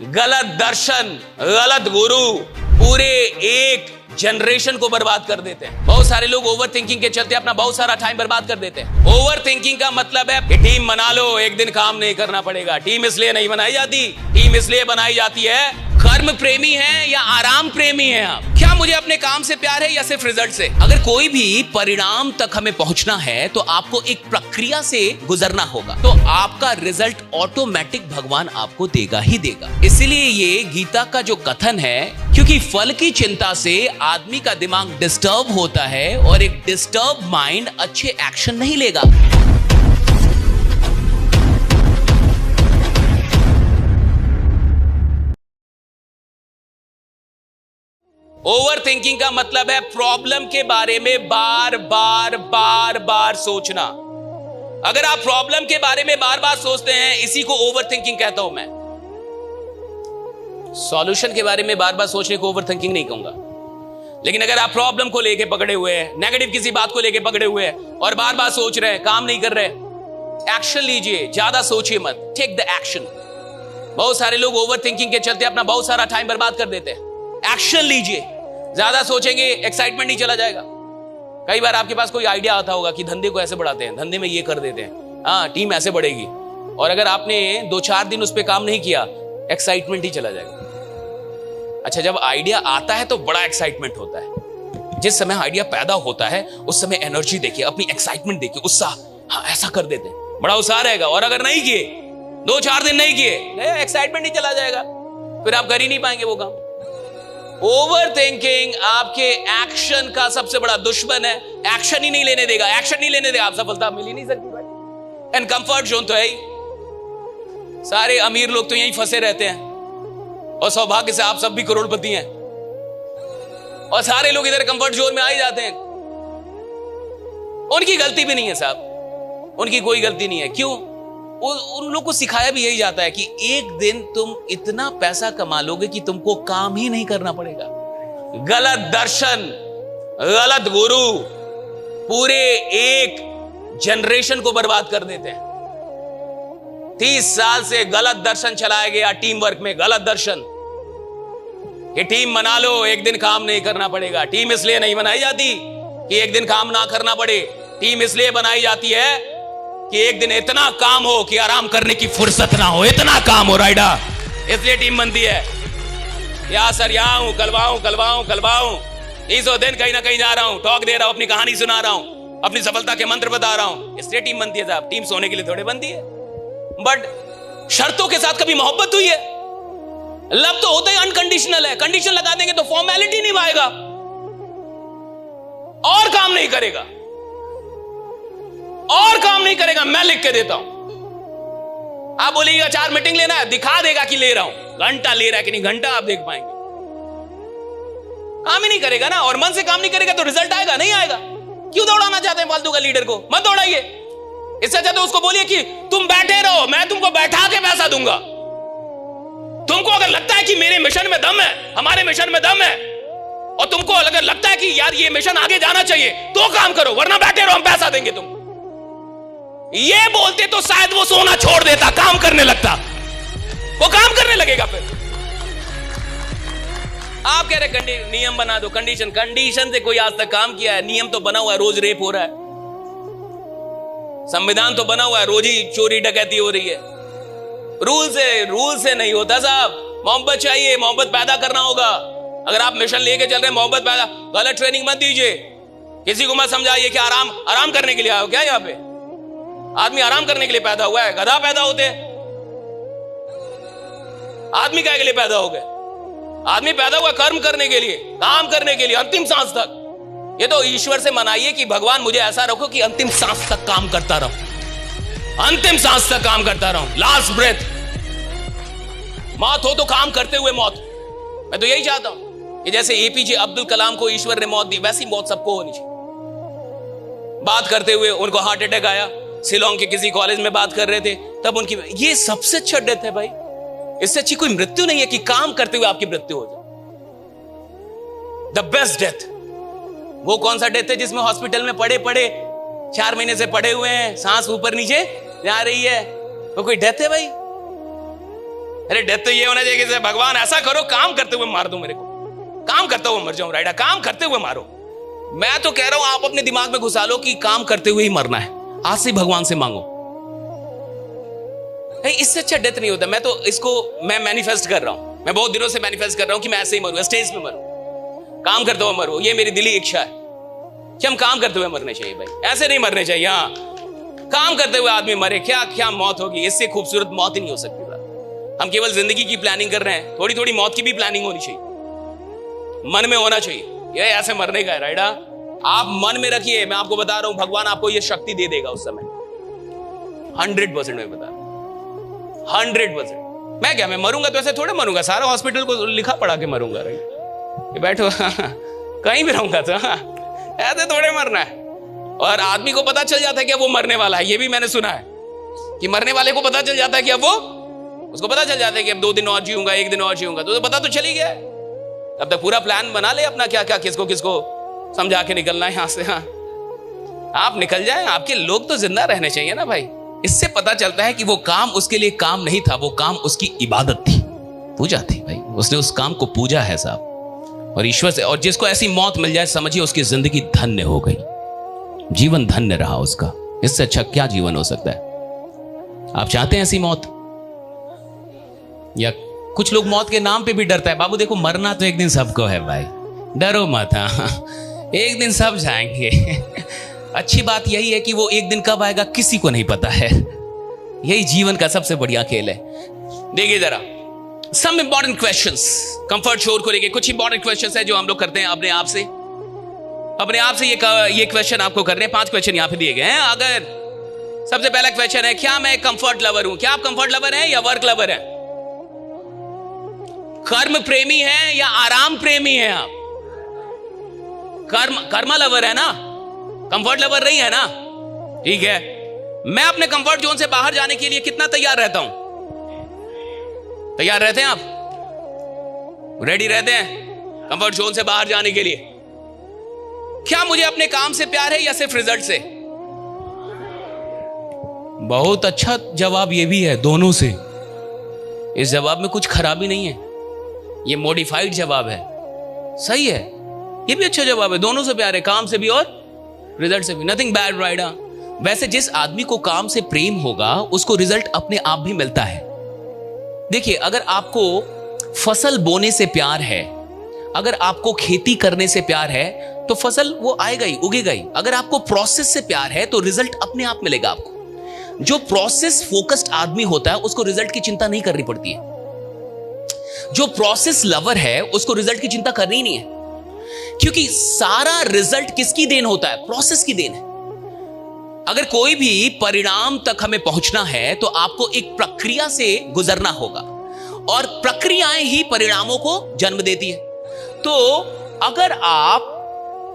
गलत दर्शन, गलत गुरु पूरे एक जनरेशन को बर्बाद कर देते हैं। बहुत सारे लोग ओवर थिंकिंग के चलते अपना बहुत सारा टाइम बर्बाद कर देते हैं। ओवर थिंकिंग का मतलब है कि टीम बना लो, एक दिन काम नहीं करना पड़ेगा। टीम इसलिए नहीं बनाई जाती, टीम इसलिए बनाई जाती है कर्म प्रेमी है या आराम प्रेमी है आप। क्या मुझे अपने काम से प्यार है या सिर्फ रिजल्ट से? अगर कोई भी परिणाम तक हमें पहुंचना है तो आपको एक प्रक्रिया से गुजरना होगा, तो आपका रिजल्ट ऑटोमेटिक भगवान आपको देगा ही देगा। इसीलिए ये गीता का जो कथन है, क्योंकि फल की चिंता से आदमी का दिमाग डिस्टर्ब होता है और एक डिस्टर्ब माइंड अच्छे एक्शन नहीं लेगा। ओवर थिंकिंग का मतलब है प्रॉब्लम के बारे में बार बार सोचना। अगर आप प्रॉब्लम के बारे में बार बार सोचते हैं, इसी को ओवर थिंकिंग कहता हूं मैं। सॉल्यूशन के बारे में बार बार सोचने को ओवर थिंकिंग नहीं कहूंगा। लेकिन अगर आप प्रॉब्लम को लेके पकड़े हुए हैं, नेगेटिव किसी बात को लेके पकड़े हुए हैं और बार बार सोच रहे हैं, काम नहीं कर रहे, एक्शन लीजिए, ज्यादा सोचिए मत, टेक द एक्शन। बहुत सारे लोग ओवर थिंकिंग के चलते अपना बहुत सारा टाइम बर्बाद कर देते हैं। एक्शन लीजिए। ज्यादा सोचेंगे, एक्साइटमेंट नहीं चला जाएगा। कई बार आपके पास कोई आइडिया आता होगा कि धंधे को ऐसे बढ़ाते हैं, धंधे में ये कर देते हैं, हाँ टीम ऐसे बढ़ेगी, और अगर आपने 2-4 दिन उस पर काम नहीं किया, एक्साइटमेंट ही चला जाएगा। अच्छा, जब आइडिया आता है तो बड़ा एक्साइटमेंट होता है। जिस समय आइडिया पैदा होता है उस समय एनर्जी देखिए, अपनी एक्साइटमेंट देखिए, उत्साह, हाँ ऐसा कर देते हैं, बड़ा उत्साह रहेगा। और अगर नहीं किए, 2-4 दिन नहीं किए, एक्साइटमेंट ही चला जाएगा, फिर आप कर ही नहीं पाएंगे वो काम। ओवर थिंकिंग आपके एक्शन का सबसे बड़ा दुश्मन है। एक्शन ही नहीं लेने देगा, एक्शन नहीं लेने देगा, आप सफलता मिल ही नहीं सकती भाई। एंड कंफर्ट जोन तो है ही। सारे अमीर लोग तो यहीं फंसे रहते हैं और सौभाग्य से आप सब भी करोड़पति हैं, और सारे लोग इधर कंफर्ट जोन में आ ही जाते हैं। उनकी गलती भी नहीं है साहब, उनकी कोई गलती नहीं है। क्यों? उन लोग को सिखाया भी यही जाता है कि एक दिन तुम इतना पैसा कमा लोगे कि तुमको काम ही नहीं करना पड़ेगा। गलत दर्शन, गलत गुरु पूरे एक जनरेशन को बर्बाद कर देते हैं। 30 साल से गलत दर्शन चलाया गया टीम वर्क में, गलत दर्शन कि टीम बना लो, एक दिन काम नहीं करना पड़ेगा। टीम इसलिए नहीं बनाई जाती कि एक दिन काम ना करना पड़े, टीम इसलिए बनाई जाती है कि एक दिन इतना काम हो कि आराम करने की फुर्सत ना हो, इतना काम हो राइडा, इसलिए टीम बनती है। या सर यहाँ हूं, कलवाऊं 300 दिन कहीं ना कहीं जा रहा हूं, टॉक दे रहा हूं, अपनी कहानी सुना रहा हूं, अपनी सफलता के मंत्र बता रहा हूं, इसलिए टीम बनती है साहब। टीम सोने के लिए थोड़े बनती है। बट शर्तों के साथ कभी मोहब्बत हुई है? लव तो होता ही अनकंडीशनल है। कंडीशन लगा देंगे तो फॉर्मेलिटी निभाएगा और काम नहीं करेगा, और काम नहीं करेगा। मैं लिख के देता हूं, आप बोलिएगा 4 मीटिंग लेना है, दिखा देगा कि ले रहा हूं। घंटा ले रहा है कि नहीं, घंटा आप देख पाएंगे। काम ही नहीं करेगा ना, और मन से काम नहीं करेगा तो रिजल्ट आएगा नहीं आएगा। क्यों दौड़ाना चाहते हैं फालतू का लीडर को? मत दौड़ाइए। इससे अच्छा तो उसको बोलिए कि तुम बैठे रहो, मैं तुमको बैठा के पैसा दूंगा। तुमको अगर लगता है कि मेरे मिशन में दम है, हमारे मिशन में दम है, और तुमको अगर लगता है कि यार ये मिशन आगे जाना चाहिए, तो काम करो, वरना बैठे रहो, हम पैसा देंगे तुमको। ये बोलते तो शायद वो सोना छोड़ देता, काम करने लगता, वो काम करने लगेगा। फिर आप कह रहे नियम बना दो, कंडीशन से कोई आज तक काम किया है? नियम तो बना हुआ है, रोज रेप हो रहा है। संविधान तो बना हुआ है, रोज ही चोरी डकैती हो रही है। रूल से नहीं होता साहब। मोहब्बत चाहिए, मोहब्बत पैदा करना होगा। अगर आप मिशन लेके चल रहे हैं, मोहब्बत पैदा, गलत ट्रेनिंग मत दीजिए। किसी को मत समझाइए कि आराम करने के लिए आए हो क्या। यहाँ पे आदमी आराम करने के लिए पैदा हुआ है? गधा पैदा होते हैं। आदमी क्या के लिए पैदा हो गए? आदमी पैदा हुआ कर्म करने के लिए, काम करने के लिए, अंतिम सांस तक। ये तो ईश्वर से मनाइए कि भगवान मुझे ऐसा रखो कि अंतिम सांस तक काम करता रहूं, अंतिम सांस तक काम करता रहूं, लास्ट ब्रेथ। मौत हो तो काम करते हुए मौत। मैं तो यही चाहता हूं कि जैसे एपीजे अब्दुल कलाम को ईश्वर ने मौत दी, वैसी मौत सबको होनी चाहिए। बात करते हुए उनको हार्ट अटैक आया, शिलोंग के किसी कॉलेज में बात कर रहे थे, तब उनकी, ये सबसे अच्छा डेथ है भाई। इससे अच्छी कोई मृत्यु नहीं है कि काम करते हुए आपकी मृत्यु हो जाए। द बेस्ट डेथ वो कौन सा डेथ है जिसमें हॉस्पिटल में पड़े 4 महीने से पड़े हुए हैं, सांस ऊपर नीचे जा रही है, वो कोई डेथ है भाई? अरे डेथ तो ये होना चाहिए कि भगवान ऐसा करो काम करते हुए मार दो मेरे को, काम करते हुए मर जाऊं, राइडा काम करते हुए मारो। मैं तो कह रहा हूं आप अपने दिमाग में घुसा लो कि काम करते हुए ही मरना है, आज से भगवान से मांगो। इससे अच्छा डेथ नहीं होता। मैं तो इसको मैं मैनिफेस्ट कर रहा हूं, मैं बहुत दिनों से मैनिफेस्ट कर रहा हूं कि मैं ऐसे ही मरूं, स्टेज पे मरूं, काम करते हुए मरूं। ये मेरी दिली इच्छा है कि हम काम करते हुए मरने चाहिए भाई, ऐसे नहीं मरने चाहिए। हाँ, काम करते हुए आदमी मरे, क्या क्या मौत होगी, इससे खूबसूरत मौत ही नहीं हो सकती। हम केवल जिंदगी की प्लानिंग कर रहे हैं, थोड़ी थोड़ी मौत की भी प्लानिंग होनी चाहिए, मन में होना चाहिए। ये ऐसे मरने का है राइडा, आप मन में रखिए। मैं आपको बता रहा हूं भगवान आपको ये शक्ति दे देगा उस समय, 100% मैं बता रहा हूं, 100%। मैं क्या, मैं मरूंगा तो ऐसे थोड़े मरूंगा, सारा हॉस्पिटल को लिखा पढ़ा के मरूंगा, राइट, बैठो कहीं भी रहूंगा तो ऐसे थोड़े मरना है। और आदमी को पता चल जाता है कि अब वो मरने वाला है, ये भी मैंने सुना है कि मरने वाले को पता चल जाता है कि अब वो, उसको पता चल जाता है कि अब 2 दिन और जीऊंगा, 1 दिन और जीऊंगा, तो पता तो चल ही गया। तब तक पूरा प्लान बना ले अपना, क्या क्या किसको किसको समझा के निकलना है यहां से। हाँ, आप निकल जाएं, आपके लोग तो जिंदा रहने चाहिए ना भाई। इससे पता चलता है कि वो काम उसके लिए काम नहीं था, वो काम उसकी इबादत थी, पूजा थी भाई, उसने उस काम को पूजा है साहब, और ईश्वर से। और जिसको ऐसी मौत मिल जाए समझिए उसकी जिंदगी धन्य हो गई, जीवन धन्य रहा उसका। इससे अच्छा क्या जीवन हो सकता है? आप चाहते हैं ऐसी मौत? या कुछ लोग मौत के नाम पे भी डरता है। बाबू देखो, मरना तो एक दिन सबको है भाई, डरो मत, एक दिन सब जाएंगे। अच्छी बात यही है कि वो एक दिन कब आएगा किसी को नहीं पता है, यही जीवन का सबसे बढ़िया खेल है। देखिए जरा सम इंपॉर्टेंट क्वेश्चंस, कंफर्ट शोर को लेके कुछ इंपॉर्टेंट क्वेश्चंस है जो हम लोग करते हैं अपने आप से। ये क्वेश्चन आपको करने, 5 क्वेश्चन यहां पे दिए गए हैं। अगर सबसे पहला क्वेश्चन है, क्या मैं कंफर्ट लवर हूं? क्या आप कंफर्ट लवर हैं या वर्क लवर हैं? कर्म प्रेमी है या आराम प्रेमी है आप? कर्मा लवर है ना, कंफर्ट लवर नहीं है ना? ठीक है, मैं अपने कंफर्ट जोन से बाहर जाने के लिए कितना तैयार रहता हूं? तैयार रहते हैं आप? रेडी रहते हैं कंफर्ट जोन से बाहर जाने के लिए? क्या मुझे अपने काम से प्यार है या सिर्फ रिजल्ट से? बहुत अच्छा जवाब ये भी है, दोनों से। इस जवाब में कुछ खराबी नहीं है, ये मॉडिफाइड जवाब है, सही है, ये भी अच्छा जवाब है। दोनों से प्यार है, काम से भी और रिजल्ट से भी, नथिंग बैड राइडा। वैसे जिस आदमी को काम से प्रेम होगा उसको रिजल्ट अपने आप भी मिलता है। देखिए, अगर आपको फसल बोने से प्यार है, अगर आपको खेती करने से प्यार है, तो फसल वो आएगा ही, उगेगा ही। अगर आपको प्रोसेस से प्यार है तो रिजल्ट अपने आप मिलेगा आपको। जो प्रोसेस फोकस्ड आदमी होता है उसको रिजल्ट की चिंता नहीं करनी पड़ती है। जो प्रोसेस लवर है उसको रिजल्ट की चिंता करनी ही नहीं है, क्योंकि सारा रिजल्ट किसकी देन होता है? प्रोसेस की देन है। अगर कोई भी परिणाम तक हमें पहुंचना है तो आपको एक प्रक्रिया से गुजरना होगा, और प्रक्रियाएं ही परिणामों को जन्म देती है। तो अगर आप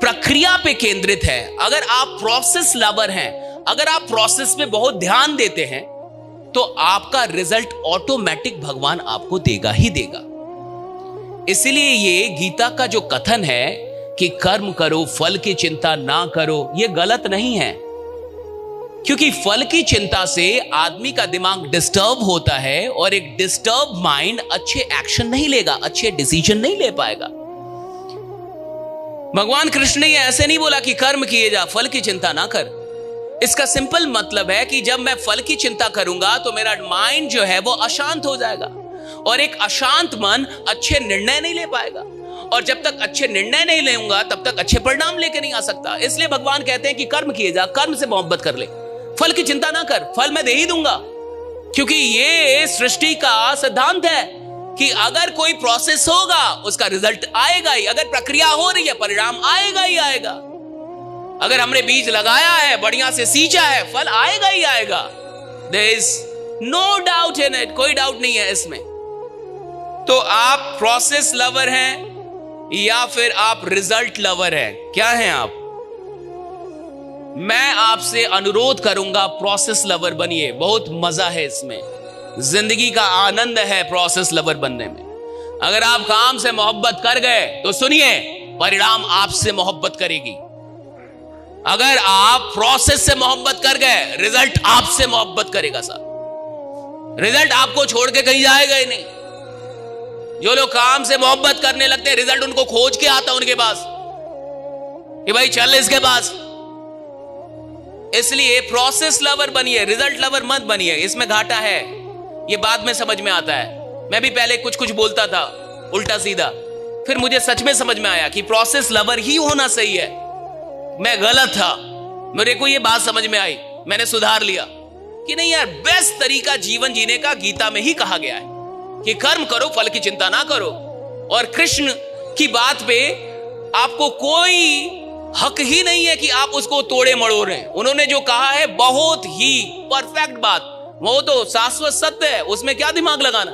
प्रक्रिया पे केंद्रित हैं, अगर आप प्रोसेस लवर हैं, अगर आप प्रोसेस पे बहुत ध्यान देते हैं, तो आपका रिजल्ट ऑटोमेटिक भगवान आपको देगा ही देगा। इसलिए ये गीता का जो कथन है कि कर्म करो फल की चिंता ना करो, ये गलत नहीं है, क्योंकि फल की चिंता से आदमी का दिमाग डिस्टर्ब होता है, और एक डिस्टर्ब माइंड अच्छे एक्शन नहीं लेगा, अच्छे डिसीजन नहीं ले पाएगा। भगवान कृष्ण ने ऐसे नहीं बोला कि कर्म किए जा, फल की चिंता ना कर। इसका सिंपल मतलब है कि जब मैं फल की चिंता करूंगा तो मेरा माइंड जो है वो अशांत हो जाएगा, और एक अशांत मन अच्छे निर्णय नहीं ले पाएगा, और जब तक अच्छे निर्णय नहीं लेऊंगा तब तक अच्छे परिणाम लेके नहीं आ सकता। इसलिए भगवान कहते हैं कि कर्म किए जा, कर्म से मोहब्बत कर ले, फल की चिंता ना कर, फल मैं दे ही दूंगा। क्योंकि ये सृष्टि का सिद्धांत है कि अगर कोई प्रोसेस होगा उसका रिजल्ट आएगा ही, अगर प्रक्रिया हो रही है परिणाम आएगा ही आएगा। अगर हमने बीज लगाया है, बढ़िया से सींचा है, फल आएगा ही आएगा। There is no doubt in it, कोई डाउट नहीं है इसमें। तो आप प्रोसेस लवर हैं या फिर आप रिजल्ट लवर हैं? क्या हैं आप? मैं आपसे अनुरोध करूंगा प्रोसेस लवर बनिए, बहुत मजा है इसमें, जिंदगी का आनंद है प्रोसेस लवर बनने में। अगर आप काम से मोहब्बत कर गए तो सुनिए, परिणाम आपसे मोहब्बत करेगी। अगर आप प्रोसेस से मोहब्बत कर गए, रिजल्ट आपसे मोहब्बत करेगा साहब। रिजल्ट आपको छोड़ के कहीं जाएगा ही नहीं। जो लोग काम से मोहब्बत करने लगते हैं, रिजल्ट उनको खोज के आता उनके पास कि भाई चल इसके पास। इसलिए प्रोसेस लवर बनिए, रिजल्ट लवर मत बनिए। इसमें घाटा है, ये बाद में समझ में आता है। मैं भी पहले कुछ कुछ बोलता था उल्टा सीधा, फिर मुझे सच में समझ में आया कि प्रोसेस लवर ही होना सही है। मैं गलत था, मेरे को ये बात समझ में आई, मैंने सुधार लिया कि नहीं यार, बेस्ट तरीका जीवन जीने का गीता में ही कहा गया है कि कर्म करो, फल की चिंता ना करो। और कृष्ण की बात पे आपको कोई हक ही नहीं है कि आप उसको तोड़े मड़ोड़े। उन्होंने जो कहा है बहुत ही परफेक्ट बात, वो तो शाश्वत सत्य है, उसमें क्या दिमाग लगाना,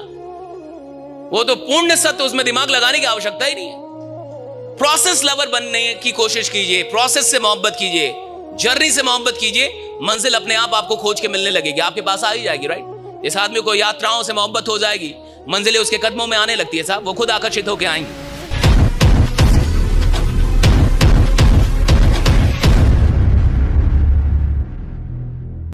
वो तो पूर्ण सत्य, उसमें दिमाग लगाने की आवश्यकता ही नहीं है। प्रोसेस लवर बनने की कोशिश कीजिए, प्रोसेस से मोहब्बत कीजिए, जर्नी से मोहब्बत कीजिए, मंजिल अपने आप आपको खोज के मिलने लगेगी, आपके पास आ ही जाएगी। राइट, इस आदमी को यात्राओं से मोहब्बत हो जाएगी, मंजिलें उसके कदमों में आने लगती है साहब, वो खुद आकर्षित होकर आएंगी।